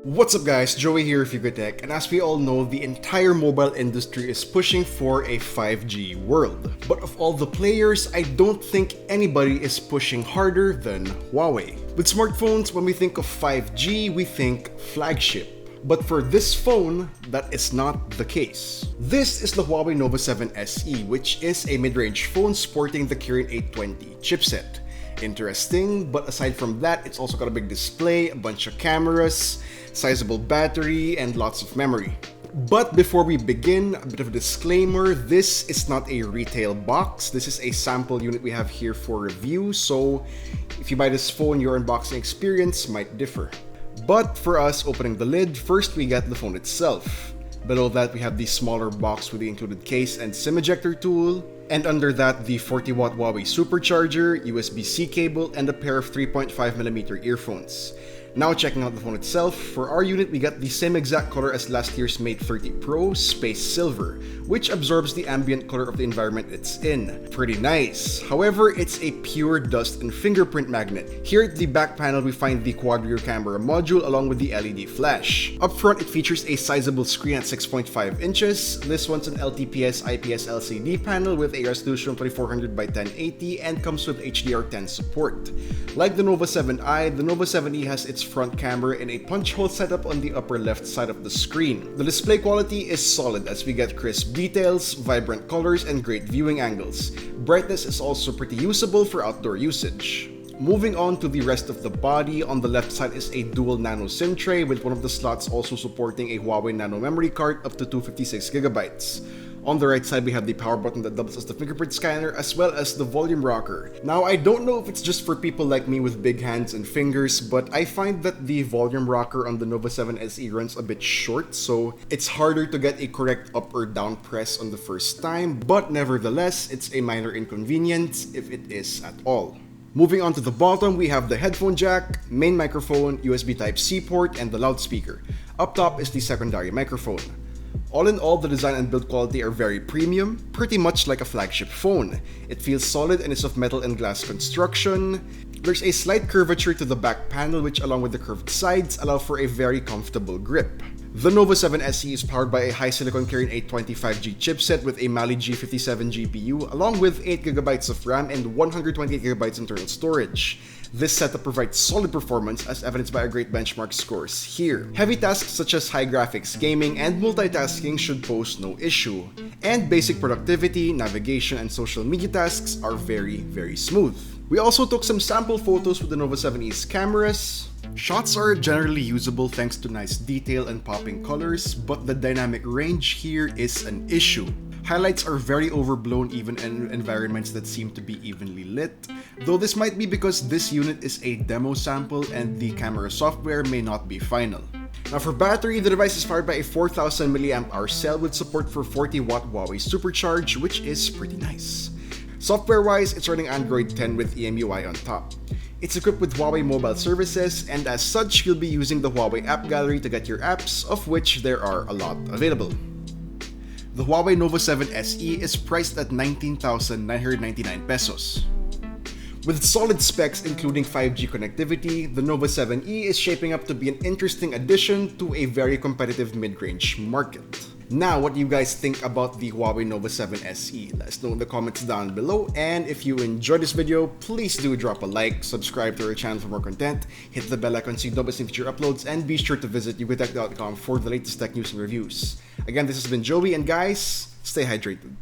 What's up guys, Joey here of Tech, and as we all know, the entire mobile industry is pushing for a 5G world. But of all the players, I don't think anybody is pushing harder than Huawei. With smartphones, when we think of 5G, we think flagship. But for this phone, that is not the case. This is the Huawei Nova 7 SE, which is a mid-range phone sporting the Kirin 820 chipset. Interesting, but aside from that, it's also got a big display, a bunch of cameras, sizable battery, and lots of memory. But before we begin, a bit of a disclaimer, this is not a retail box. This is a sample unit we have here for review, so if you buy this phone, your unboxing experience might differ. But for us opening the lid, first we get the phone itself. Below that, we have the smaller box with the included case and SIM ejector tool. And under that, the 40-watt Huawei supercharger, USB-C cable, and a pair of 3.5mm earphones. Now checking out the phone itself, for our unit we got the same exact color as last year's Mate 30 Pro, Space Silver, which absorbs the ambient color of the environment it's in. Pretty nice. However, it's a pure dust and fingerprint magnet. Here at the back panel we find the quad rear camera module along with the LED flash. Up front it features a sizable screen at 6.5 inches. This one's an LTPS IPS LCD panel with a resolution of 2400 by 1080 and comes with HDR10 support. Like the Nova 7i, the Nova 7e has its front camera in a punch hole setup on the upper left side of the screen. The display quality is solid as we get crisp details, vibrant colors, and great viewing angles. Brightness is also pretty usable for outdoor usage. Moving on to the rest of the body, on the left side is a dual nano SIM tray with one of the slots also supporting a Huawei Nano memory card up to 256GB. On the right side, we have the power button that doubles as the fingerprint scanner as well as the volume rocker. Now, I don't know if it's just for people like me with big hands and fingers, but I find that the volume rocker on the Nova 7 SE runs a bit short, so it's harder to get a correct up or down press on the first time, but nevertheless, it's a minor inconvenience if it is at all. Moving on to the bottom, we have the headphone jack, main microphone, USB Type-C port, and the loudspeaker. Up top is the secondary microphone. All in all, the design and build quality are very premium, pretty much like a flagship phone. It feels solid and is of metal and glass construction. There's a slight curvature to the back panel which, along with the curved sides, allow for a very comfortable grip. The Nova 7 SE is powered by a high-silicon Kirin 820 5G chipset with a Mali G57 GPU along with 8GB of RAM and 128GB internal storage. This setup provides solid performance as evidenced by our great benchmark scores here. Heavy tasks such as high graphics gaming and multitasking should pose no issue. And basic productivity, navigation, and social media tasks are very smooth. We also took some sample photos with the Nova 7e's cameras. Shots are generally usable thanks to nice detail and popping colors, but the dynamic range here is an issue. Highlights are very overblown even in environments that seem to be evenly lit, though this might be because this unit is a demo sample and the camera software may not be final. Now for battery, the device is powered by a 4000 mAh cell with support for 40-watt Huawei supercharge, which is pretty nice. Software-wise, it's running Android 10 with EMUI on top. It's equipped with Huawei mobile services, and as such, you'll be using the Huawei app gallery to get your apps, of which there are a lot available. The Huawei Nova 7 SE is priced at 19,999 pesos. With solid specs including 5G connectivity, the Nova 7e is shaping up to be an interesting addition to a very competitive mid-range market. Now, what do you guys think about the Huawei Nova 7 SE? Let us know in the comments down below, and if you enjoyed this video, please do drop a like, subscribe to our channel for more content, hit the bell icon so you don't miss any future uploads, and be sure to visit ukitech.com for the latest tech news and reviews. Again, this has been Joey, and guys, stay hydrated.